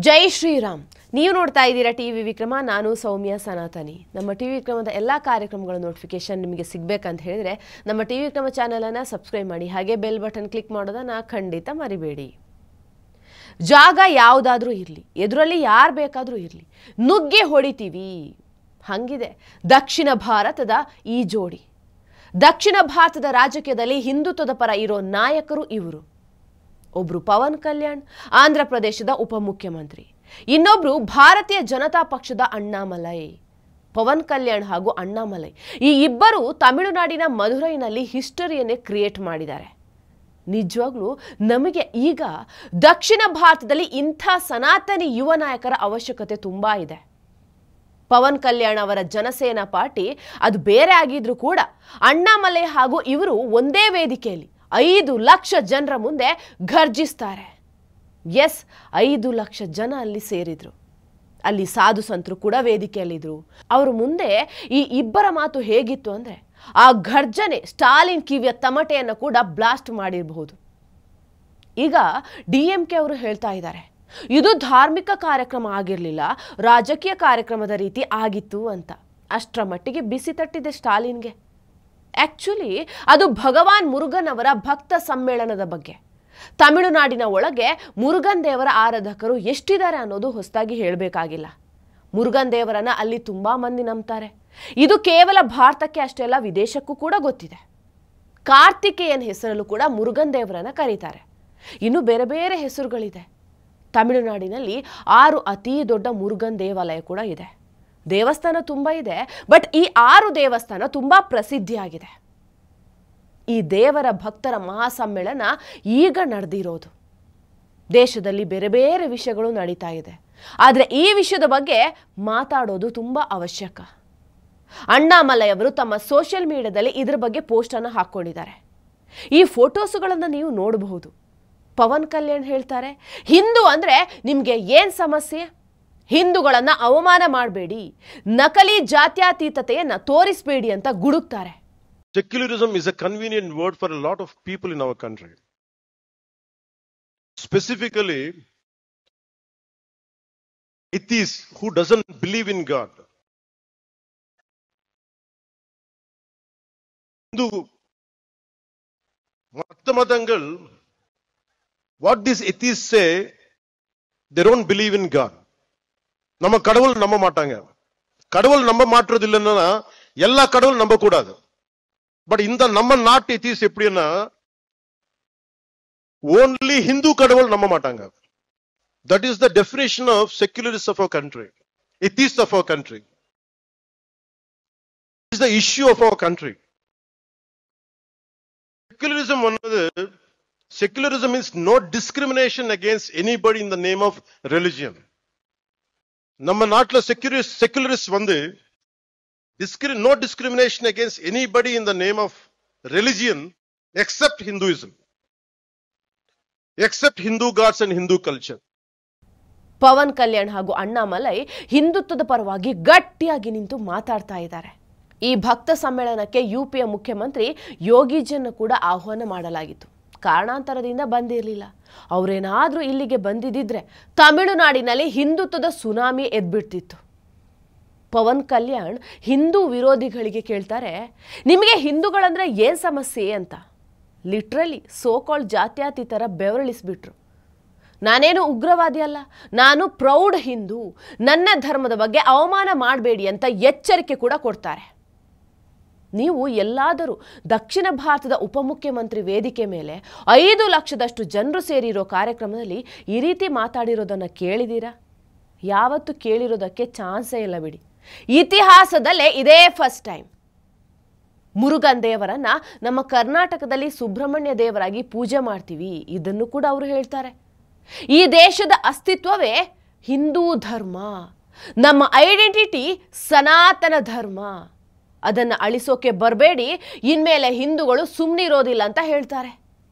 ಜೈ ಶ್ರೀರಾಮ್. ನೀವು ನೋಡ್ತಾ ಇದ್ದೀರಾ ಟಿವಿ ವಿಕ್ರಮ. ನಾನು ಸೌಮ್ಯ ಸನಾತನಿ. ನಮ್ಮ ಟಿವಿ ವಿಕ್ರಮದ ಎಲ್ಲ ಕಾರ್ಯಕ್ರಮಗಳ ನೋಟಿಫಿಕೇಶನ್ ನಿಮಗೆ ಸಿಗಬೇಕಂತ ಹೇಳಿದ್ರೆ ನಮ್ಮ ಟಿವಿ ವಿಕ್ರಮ ಚಾನೆಲನ್ನು ಸಬ್ಸ್ಕ್ರೈಬ್ ಮಾಡಿ, ಹಾಗೆ ಬೆಲ್ ಬಟನ್ ಕ್ಲಿಕ್ ಮಾಡೋದನ್ನು ಖಂಡಿತ ಮರಿಬೇಡಿ. ಜಾಗ ಯಾವುದಾದ್ರೂ ಇರಲಿ, ಎದುರಲ್ಲಿ ಯಾರು ಬೇಕಾದರೂ ಇರಲಿ, ನುಗ್ಗಿ ಹೊಡಿತೀವಿ ಹಂಗಿದೆ ದಕ್ಷಿಣ ಭಾರತದ ಈ ಜೋಡಿ. ದಕ್ಷಿಣ ಭಾರತದ ರಾಜಕೀಯದಲ್ಲಿ ಹಿಂದುತ್ವದ ಪರ ಇರೋ ನಾಯಕರು ಇವರು. ಒಬ್ರು ಪವನ್ ಕಲ್ಯಾಣ್, ಆಂಧ್ರ ಪ್ರದೇಶದ ಉಪಮುಖ್ಯಮಂತ್ರಿ. ಇನ್ನೊಬ್ರು ಭಾರತೀಯ ಜನತಾ ಪಕ್ಷದ ಅಣ್ಣಾಮಲೈ. ಪವನ್ ಕಲ್ಯಾಣ್ ಹಾಗೂ ಅಣ್ಣಾಮಲೈ ಈ ಇಬ್ಬರು ತಮಿಳುನಾಡಿನ ಮಧುರೈನಲ್ಲಿ ಹಿಸ್ಟರಿಯನ್ನೇ ಕ್ರಿಯೇಟ್ ಮಾಡಿದ್ದಾರೆ. ನಿಜವಾಗ್ಲೂ ನಮಗೆ ಈಗ ದಕ್ಷಿಣ ಭಾರತದಲ್ಲಿ ಇಂಥ ಸನಾತನಿ ಯುವ ನಾಯಕರ ಅವಶ್ಯಕತೆ ತುಂಬಾ ಇದೆ. ಪವನ್ ಕಲ್ಯಾಣ್ ಅವರ ಜನಸೇನಾ ಪಾರ್ಟಿ ಅದು ಬೇರೆ ಆಗಿದ್ರೂ ಕೂಡ ಅಣ್ಣಾಮಲೈ ಹಾಗೂ ಇವರು ಒಂದೇ ವೇದಿಕೆಯಲ್ಲಿ 5 ಲಕ್ಷ ಜನರ ಮುಂದೆ ಘರ್ಜಿಸ್ತಾರೆ. ಎಸ್, 5 ಲಕ್ಷ ಜನ ಅಲ್ಲಿ ಸೇರಿದ್ರು. ಅಲ್ಲಿ ಸಾಧು ಸಂತರು ಕೂಡ ವೇದಿಕೆಯಲ್ಲಿದ್ರು. ಅವರ ಮುಂದೆ ಈ ಇಬ್ಬರ ಮಾತು ಹೇಗಿತ್ತು ಅಂದರೆ, ಆ ಘರ್ಜನೆ ಸ್ಟಾಲಿನ್ ಕಿವಿಯ ತಮಟೆಯನ್ನು ಕೂಡ ಬ್ಲಾಸ್ಟ್ ಮಾಡಿರಬಹುದು. ಈಗ DMK ಅವರು ಹೇಳ್ತಾ ಇದ್ದಾರೆ, ಇದು ಧಾರ್ಮಿಕ ಕಾರ್ಯಕ್ರಮ ಆಗಿರಲಿಲ್ಲ, ರಾಜಕೀಯ ಕಾರ್ಯಕ್ರಮದ ರೀತಿ ಆಗಿತ್ತು ಅಂತ. ಅಷ್ಟರ ಮಟ್ಟಿಗೆ ಬಿಸಿ ತಟ್ಟಿದೆ ಸ್ಟಾಲಿನ್ಗೆ. ಆಕ್ಚುಲಿ ಅದು ಭಗವಾನ್ ಮುರುಗನ್ ಅವರ ಭಕ್ತ ಸಮ್ಮೇಳನದ ಬಗ್ಗೆ. ತಮಿಳುನಾಡಿನ ಒಳಗೆ ಮುರುಗನ್ ದೇವರ ಆರಾಧಕರು ಎಷ್ಟಿದ್ದಾರೆ ಅನ್ನೋದು ಹೊಸದಾಗಿ ಹೇಳಬೇಕಾಗಿಲ್ಲ. ಮುರುಗನ್ ದೇವರನ್ನ ಅಲ್ಲಿ ತುಂಬಾ ಮಂದಿ ನಂಬ್ತಾರೆ. ಇದು ಕೇವಲ ಭಾರತಕ್ಕೆ ಅಷ್ಟೇ ಅಲ್ಲ, ವಿದೇಶಕ್ಕೂ ಕೂಡ ಗೊತ್ತಿದೆ. ಕಾರ್ತಿಕೇಯನ್ ಹೆಸರಲ್ಲೂ ಕೂಡ ಮುರುಗನ್ ದೇವರನ್ನ ಕರೀತಾರೆ. ಇನ್ನು ಬೇರೆ ಬೇರೆ ಹೆಸರುಗಳಿದೆ. ತಮಿಳುನಾಡಿನಲ್ಲಿ 6 ಅತಿ ದೊಡ್ಡ ಮುರುಗನ್ ದೇವಾಲಯ ಕೂಡ ಇದೆ. ದೇವಸ್ಥಾನ ತುಂಬ ಇದೆ, ಬಟ್ ಈ 6 ದೇವಸ್ಥಾನ ತುಂಬಾ ಪ್ರಸಿದ್ಧಿಯಾಗಿದೆ. ಈ ದೇವರ ಭಕ್ತರ ಮಹಾಸಮ್ಮೇಳನ ಈಗ ನಡೆದಿರೋದು. ದೇಶದಲ್ಲಿ ಬೇರೆ ಬೇರೆ ವಿಷಯಗಳು ನಡೀತಾ ಇದೆ, ಆದರೆ ಈ ವಿಷಯದ ಬಗ್ಗೆ ಮಾತಾಡೋದು ತುಂಬಾ ಅವಶ್ಯಕ. ಅಣ್ಣಾಮಲೈ ಅವರು ತಮ್ಮ ಸೋಷಿಯಲ್ ಮೀಡಿಯಾದಲ್ಲಿ ಇದ್ರ ಬಗ್ಗೆ ಪೋಸ್ಟ್ ಅನ್ನು ಹಾಕೊಂಡಿದ್ದಾರೆ. ಈ ಫೋಟೋಸ್ಗಳನ್ನು ನೀವು ನೋಡಬಹುದು. ಪವನ್ ಕಲ್ಯಾಣ್ ಹೇಳ್ತಾರೆ, ಹಿಂದೂ ಅಂದ್ರೆ ನಿಮ್ಗೆ ಏನ್ ಸಮಸ್ಯೆ? ಹಿಂದೂಗಳನ್ನ ಅವಮಾನ ಮಾಡಬೇಡಿ, ನಕಲಿ ಜಾತ್ಯತೀತತೆಯನ್ನ ತೋರಿಸಬೇಡಿ ಅಂತ ಗುಡುಕ್ತಾರೆ. Secularism is a convenient word for a lot of people in our country. Specifically, atheists who doesn't believe in God. Hindu Matamadangal, what these atheists say, they don't believe in God. நம்ம கடவுள் நம்ப மாட்டாங்க. கடவுள் நம்ப மாற்றுறது இல்லைன்னா எல்லா கடவுள் நம்ப கூடாது. பட் இந்த நம்ம நாட்டு எத்திஸ் எப்படின்னா ஓன்லி ஹிந்து கடவுள் நம்ப மாட்டாங்க. That is the definition of secularist of our country, atheist of our country. Is the issue of our country. Secularism வந்து, secularism means no discrimination against anybody in the name of religion. நம்ம நாட்டில் செக்யுலரிஸ்ட் வந்து no discrimination against anybody in the name of religion except Hinduism, except Hindu gods and Hindu culture. Pavan Kalyan ಹಾಗೂ ಅಣ್ಣಾಮಲೈ ಹಿಂದುತ್ವದ ಪರವಾಗಿ ಗಟ್ಟಿಯಾಗಿ ನಿಂತು ಮಾತಾಡ್ತಾ ಇದ್ದಾರೆ. ಈ ಭಕ್ತ ಸಮ್ಮೇಳನಕ್ಕೆ UPಯ ಮುಖ್ಯಮಂತ್ರಿ ಯೋಗಿಜಿಯನ್ನು ಕೂಡ ಆಹ್ವಾನ ಮಾಡಲಾಗಿತ್ತು. ಕಾರಣಾಂತರದಿಂದ ಬಂದಿರಲಿಲ್ಲ. ಅವರೇನಾದ್ರೂ ಇಲ್ಲಿಗೆ ಬಂದಿದ್ದಿದ್ರೆ ತಮಿಳುನಾಡಿನಲ್ಲಿ ಹಿಂದುತ್ವದ ಸುನಾಮಿ ಎದ್ಬಿಡ್ತಿತ್ತು. ಪವನ್ ಕಲ್ಯಾಣ್ ಹಿಂದೂ ವಿರೋಧಿಗಳಿಗೆ ಕೇಳ್ತಾರೆ, ನಿಮಗೆ ಹಿಂದೂಗಳಂದ್ರೆ ಏನ್ ಸಮಸ್ಯೆ ಅಂತ. ಲಿಟ್ರಲಿ ಸೋಕಾಲ್ಡ್ ಜಾತ್ಯತೀತರ ಬೆವರಳಿಸ್ಬಿಟ್ರು. ನಾನೇನು ಉಗ್ರವಾದಿ ಅಲ್ಲ, ನಾನು ಪ್ರೌಢ ಹಿಂದೂ, ನನ್ನ ಧರ್ಮದ ಬಗ್ಗೆ ಅವಮಾನ ಮಾಡಬೇಡಿ ಅಂತ ಎಚ್ಚರಿಕೆ ಕೂಡ ಕೊಡ್ತಾರೆ. ನೀವು ಎಲ್ಲಾದರೂ ದಕ್ಷಿಣ ಭಾರತದ ಉಪಮುಖ್ಯಮಂತ್ರಿ ವೇದಿಕೆ ಮೇಲೆ 5 ಲಕ್ಷದಷ್ಟು ಜನರು ಸೇರಿರೋ ಕಾರ್ಯಕ್ರಮದಲ್ಲಿ ಈ ರೀತಿ ಮಾತಾಡಿರೋದನ್ನು ಕೇಳಿದ್ದೀರಾ? ಯಾವತ್ತೂ ಕೇಳಿರೋದಕ್ಕೆ ಚಾನ್ಸೇ ಇಲ್ಲ ಬಿಡಿ. ಇತಿಹಾಸದಲ್ಲೇ ಇದೇ ಫಸ್ಟ್ ಟೈಮ್. ಮುರುಗನ್ ದೇವರನ್ನ ನಮ್ಮ ಕರ್ನಾಟಕದಲ್ಲಿ ಸುಬ್ರಹ್ಮಣ್ಯ ದೇವರಾಗಿ ಪೂಜೆ ಮಾಡ್ತೀವಿ, ಇದನ್ನು ಕೂಡ ಅವರು ಹೇಳ್ತಾರೆ. ಈ ದೇಶದ ಅಸ್ತಿತ್ವವೇ ಹಿಂದೂ ಧರ್ಮ, ನಮ್ಮ ಐಡೆಂಟಿಟಿ ಸನಾತನ ಧರ್ಮ, ಅದನ್ನ ಅಳಿಸೋಕೆ ಬರಬೇಡಿ, ಇನ್ಮೇಲೆ ಹಿಂದೂಗಳು ಸುಮ್ಮನಿರೋದಿಲ್ಲ ಅಂತ ಹೇಳ್ತಾರೆ.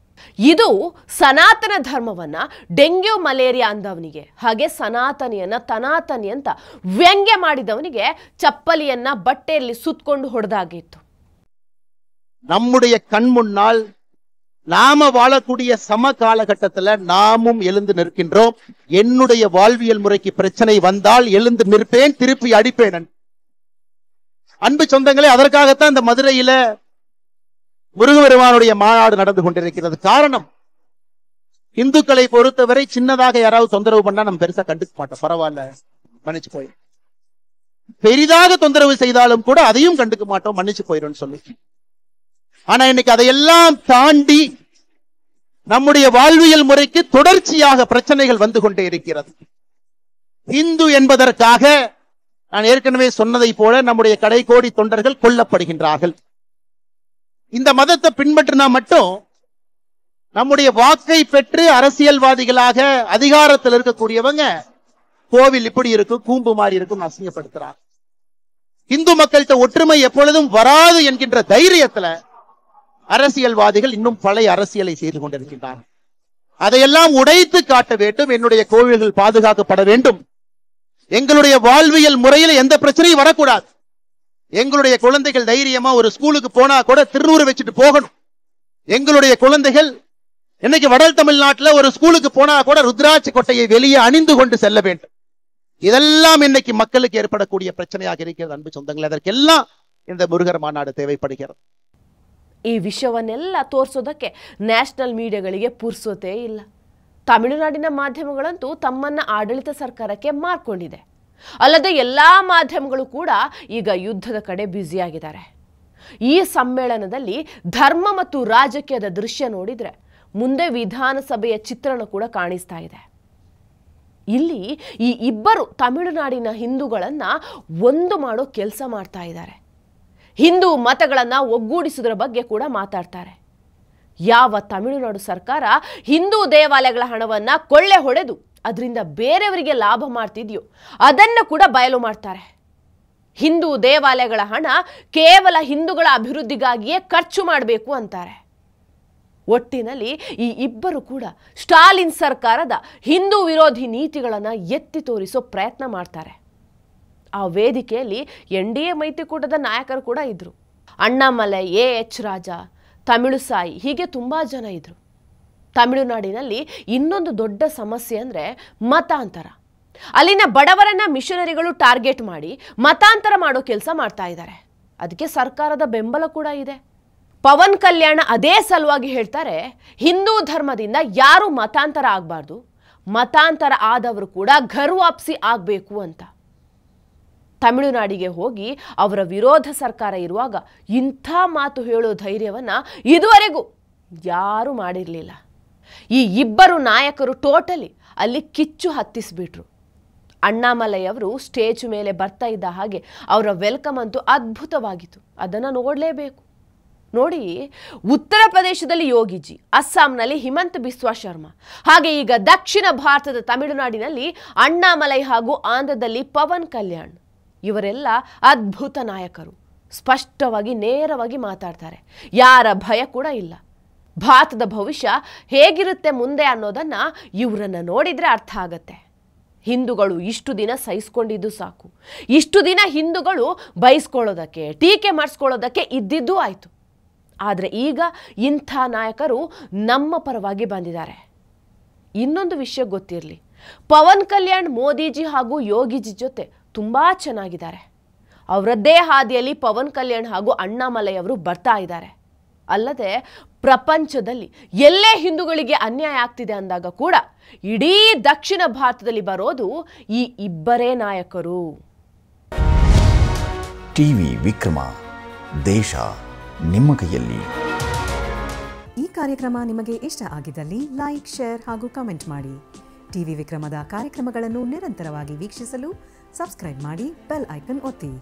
ಇದು ಸನಾತನ ಧರ್ಮವನ್ನ ಡೆಂಗ್ಯೂ ಮಲೇರಿಯಾ ಅಂದವನಿಗೆ, ಹಾಗೆ ಸನಾತನಿಯನ್ನ ತನಾತನಿ ಅಂತ ವ್ಯಂಗ್ಯ ಮಾಡಿದವನಿಗೆ ಚಪ್ಪಲಿಯನ್ನ ಬಟ್ಟೆಯಲ್ಲಿ ಸುತ್ತಕೊಂಡು ಹೊಡೆದಾಗಿತ್ತು. நம்முடைய கண் முன்னால் நாம வாழக்கூடிய சம காலகட்டத்துல நாமும் எழுந்து நிற்கின்றோம். என்னுடைய வாழ்வியல் முறைக்கு பிரச்சனை வந்தால் எழுந்து நிற்பேன், திருப்பி அடிப்பேன். அன்பு சொந்தங்களே, அதற்காகத்தான் இந்த மதுரையில முருகபெருமானுடைய மாநாடு நடந்து கொண்டிருக்கிறது. காரணம், இந்துக்களை பொறுத்தவரை சின்னதாக யாராவது தொந்தரவு பண்ணா நம்ம பெருசா கண்டுக்க மாட்டோம், பரவாயில்ல மன்னிச்சு போய். பெரிதாக தொந்தரவு செய்தாலும் கூட அதையும் கண்டுக்க மாட்டோம், மன்னிச்சு போயிடும் சொல்லி. ஆனா இன்னைக்கு அதையெல்லாம் தாண்டி நம்முடைய வாழ்வியல் முறைக்கு தொடர்ச்சியாக பிரச்சனைகள் வந்து கொண்டே இருக்கிறது. இந்து என்பதற்காக நான் ஏற்கனவே சொன்னதை போல நம்முடைய கடைக்கோடி தொண்டர்கள் கொல்லப்படுகின்றார்கள். இந்த மதத்தை பின்பற்றினா மட்டும் நம்முடைய வாக்கை பெற்று அரசியல்வாதிகளாக அதிகாரத்தில் இருக்கக்கூடியவங்க கோவில் இப்படி இருக்கும், கூம்பு மாதிரி இருக்கும் அசிங்கப்படுத்துறாங்க. இந்து மக்கள்கிட்ட ஒற்றுமை எப்பொழுதும் வராது என்கின்ற தைரியத்துல அரசியல்வாதிகள் இன்னும் பழைய அரசியலை செய்து கொண்டிருக்கின்றார்கள். அதையெல்லாம் உடைத்து காட்ட வேண்டும். என்னுடைய கோவில்கள் பாதுகாக்கப்பட வேண்டும். எங்களுடைய வாழ்வியல் முறையில் எந்த பிரச்சனையும் வரக்கூடாது. எங்களுடைய குழந்தைகள் தைரியமா ஒரு ஸ்கூலுக்கு போனா கூட திருநூறு வச்சுட்டு போகணும். எங்களுடைய குழந்தைகள் இன்னைக்கு வட தமிழ்நாட்டில் ஒரு ஸ்கூலுக்கு போனா கூட ருத்ராட்சி கொட்டையை வெளியே அணிந்து கொண்டு செல்ல வேண்டும். இதெல்லாம் இன்னைக்கு மக்களுக்கு ஏற்படக்கூடிய பிரச்சனையாக இருக்கிறது. அன்பு சொந்தங்கள், அதற்கெல்லாம் இந்த முருகர் மாநாடு தேவைப்படுகிறது. ಈ ವಿಷಯವನ್ನೆಲ್ಲ ತೋರಿಸೋದಕ್ಕೆ ನ್ಯಾಷನಲ್ ಮೀಡಿಯಾಗಳಿಗೆ ಪುರ್ಸೋತೇ ಇಲ್ಲ. ತಮಿಳುನಾಡಿನ ಮಾಧ್ಯಮಗಳಂತೂ ತಮ್ಮನ್ನ ಆಡಳಿತ ಸರ್ಕಾರಕ್ಕೆ ಮಾರ್ಕೊಂಡಿದೆ. ಅಲ್ಲದೆ ಎಲ್ಲಾ ಮಾಧ್ಯಮಗಳು ಕೂಡ ಈಗ ಯುದ್ಧದ ಕಡೆ ಬ್ಯುಸಿಯಾಗಿದ್ದಾರೆ. ಈ ಸಮ್ಮೇಳನದಲ್ಲಿ ಧರ್ಮ ಮತ್ತು ರಾಜಕೀಯದ ದೃಶ್ಯ ನೋಡಿದ್ರೆ ಮುಂದೆ ವಿಧಾನಸಭೆಯ ಚಿತ್ರಣ ಕೂಡ ಕಾಣಿಸ್ತಾ ಇದೆ. ಇಲ್ಲಿ ಈ ಇಬ್ಬರು ತಮಿಳುನಾಡಿನ ಹಿಂದೂಗಳನ್ನ ಒಂದು ಮಾಡೋ ಕೆಲಸ ಮಾಡ್ತಾ ಇದ್ದಾರೆ. ಹಿಂದೂ ಮತಗಳನ್ನು ಒಗ್ಗೂಡಿಸುವುದರ ಬಗ್ಗೆ ಕೂಡ ಮಾತಾಡ್ತಾರೆ. ಯಾವ ತಮಿಳುನಾಡು ಸರ್ಕಾರ ಹಿಂದೂ ದೇವಾಲಯಗಳ ಹಣವನ್ನು ಕೊಳ್ಳೆ ಹೊಡೆದು ಅದರಿಂದ ಬೇರೆಯವರಿಗೆ ಲಾಭ ಮಾಡ್ತಿದೆಯೋ ಅದನ್ನು ಕೂಡ ಬಯಲು ಮಾಡ್ತಾರೆ. ಹಿಂದೂ ದೇವಾಲಯಗಳ ಹಣ ಕೇವಲ ಹಿಂದೂಗಳ ಅಭಿವೃದ್ಧಿಗಾಗಿಯೇ ಖರ್ಚು ಮಾಡಬೇಕು ಅಂತಾರೆ. ಒಟ್ಟಿನಲ್ಲಿ ಈ ಇಬ್ಬರು ಕೂಡ ಸ್ಟಾಲಿನ್ ಸರ್ಕಾರದ ಹಿಂದೂ ವಿರೋಧಿ ನೀತಿಗಳನ್ನು ಎತ್ತಿ ತೋರಿಸೋ ಪ್ರಯತ್ನ ಮಾಡ್ತಾರೆ. ಆ ವೇದಿಕೆಯಲ್ಲಿ NDA ಮೈತ್ರಿಕೂಟದ ನಾಯಕರು ಕೂಡ ಇದ್ರು. ಅಣ್ಣಾಮಲೈ, AH ರಾಜ, ತಮಿಳು ಸಾಯಿ, ಹೀಗೆ ತುಂಬಾ ಜನ ಇದ್ರು. ತಮಿಳುನಾಡಿನಲ್ಲಿ ಇನ್ನೊಂದು ದೊಡ್ಡ ಸಮಸ್ಯೆ ಅಂದ್ರೆ ಮತಾಂತರ. ಅಲ್ಲಿನ ಬಡವರನ್ನ ಮಿಷನರಿಗಳು ಟಾರ್ಗೆಟ್ ಮಾಡಿ ಮತಾಂತರ ಮಾಡೋ ಕೆಲಸ ಮಾಡ್ತಾ ಇದ್ದಾರೆ. ಅದಕ್ಕೆ ಸರ್ಕಾರದ ಬೆಂಬಲ ಕೂಡ ಇದೆ. ಪವನ್ ಕಲ್ಯಾಣ ಅದೇ ಸಲುವಾಗಿ ಹೇಳ್ತಾರೆ, ಹಿಂದೂ ಧರ್ಮದಿಂದ ಯಾರು ಮತಾಂತರ ಆಗಬಾರ್ದು, ಮತಾಂತರ ಆದವರು ಕೂಡ ಘರ್ ವಾಪಸಿ ಆಗಬೇಕು ಅಂತ. ತಮಿಳುನಾಡಿಗೆ ಹೋಗಿ ಅವರ ವಿರೋಧ ಸರ್ಕಾರ ಇರುವಾಗ ಇಂಥ ಮಾತು ಹೇಳೋ ಧೈರ್ಯವನ್ನ ಇದುವರೆಗೂ ಯಾರು ಮಾಡಿರಲಿಲ್ಲ. ಈ ಇಬ್ಬರು ನಾಯಕರು ಟೋಟಲಿ ಅಲ್ಲಿ ಕಿಚ್ಚು ಹತ್ತಿಸ್ಬಿಟ್ರು. ಅಣ್ಣಾಮಲೈ ಅವರು ಸ್ಟೇಜ್ ಮೇಲೆ ಬರ್ತಾ ಇದ್ದ ಹಾಗೆ ಅವರ ವೆಲ್ಕಮ್ ಅಂತೂ ಅದ್ಭುತವಾಗಿತ್ತು. ಅದನ್ನು ನೋಡಲೇಬೇಕು. ನೋಡಿ, ಉತ್ತರ ಪ್ರದೇಶದಲ್ಲಿ ಯೋಗಿಜಿ, ಅಸ್ಸಾಂನಲ್ಲಿ ಹಿಮಂತ ಬಿಸ್ವಾ ಶರ್ಮಾ, ಹಾಗೆ ಈಗ ದಕ್ಷಿಣ ಭಾರತದ ತಮಿಳುನಾಡಿನಲ್ಲಿ ಅಣ್ಣಾಮಲೈ ಹಾಗೂ ಆಂಧ್ರದಲ್ಲಿ ಪವನ್ ಕಲ್ಯಾಣ್, ಇವರೆಲ್ಲ ಅದ್ಭುತ ನಾಯಕರು. ಸ್ಪಷ್ಟವಾಗಿ ನೇರವಾಗಿ ಮಾತಾಡ್ತಾರೆ. ಯಾರ ಭಯ ಕೂಡ ಇಲ್ಲ. ಭಾರತದ ಭವಿಷ್ಯ ಹೇಗಿರುತ್ತೆ ಮುಂದೆ ಅನ್ನೋದನ್ನ ಇವರನ್ನ ನೋಡಿದ್ರೆ ಅರ್ಥ ಆಗತ್ತೆ. ಹಿಂದೂಗಳು ಇಷ್ಟು ದಿನ ಸಹಿಸ್ಕೊಂಡಿದ್ದು ಸಾಕು. ಇಷ್ಟು ದಿನ ಹಿಂದೂಗಳು ಬಯಸ್ಕೊಳ್ಳೋದಕ್ಕೆ, ಟೀಕೆ ಮಾಡಿಸ್ಕೊಳ್ಳೋದಕ್ಕೆ ಇದ್ದಿದ್ದು ಆಯಿತು. ಆದರೆ ಈಗ ಇಂಥ ನಾಯಕರು ನಮ್ಮ ಪರವಾಗಿ ಬಂದಿದ್ದಾರೆ. ಇನ್ನೊಂದು ವಿಷಯ ಗೊತ್ತಿರಲಿ, ಪವನ್ ಕಲ್ಯಾಣ್ ಮೋದಿಜಿ ಹಾಗೂ ಯೋಗಿಜಿ ಜೊತೆ ತುಂಬ ಚೆನ್ನಾಗಿದ್ದಾರೆ. ಅವರದ್ದೇ ಹಾದಿಯಲ್ಲಿ ಪವನ್ ಕಲ್ಯಾಣ್ ಹಾಗೂ ಅಣ್ಣಾಮಲೈ ಅವರು ಬರ್ತಾ ಇದ್ದಾರೆ. ಅಲ್ಲದೆ ಪ್ರಪಂಚದಲ್ಲಿ ಎಲ್ಲೇ ಹಿಂದೂಗಳಿಗೆ ಅನ್ಯಾಯ ಆಗ್ತಿದೆ ಅಂದಾಗ ಕೂಡ ಇಡೀ ದಕ್ಷಿಣ ಭಾರತದಲ್ಲಿ ಬರೋದು ಈ ಇಬ್ಬರೇ ನಾಯಕರು. ಟಿವಿ ವಿಕ್ರಮ, ದೇಶ ನಿಮ್ಮ ಕೈಯಲ್ಲಿ. ಈ ಕಾರ್ಯಕ್ರಮ ನಿಮಗೆ ಇಷ್ಟ ಆಗಿದ್ದಲ್ಲಿ ಲೈಕ್, ಶೇರ್ ಹಾಗೂ ಕಮೆಂಟ್ ಮಾಡಿ. ಟಿವಿ ವಿಕ್ರಮದ ಕಾರ್ಯಕ್ರಮಗಳನ್ನು ನಿರಂತರವಾಗಿ ವೀಕ್ಷಿಸಲು ಸಬ್ಸ್ಕ್ರೈಬ್ ಮಾಡಿ, ಬೆಲ್ ಐಕನ್ ಒತ್ತಿ.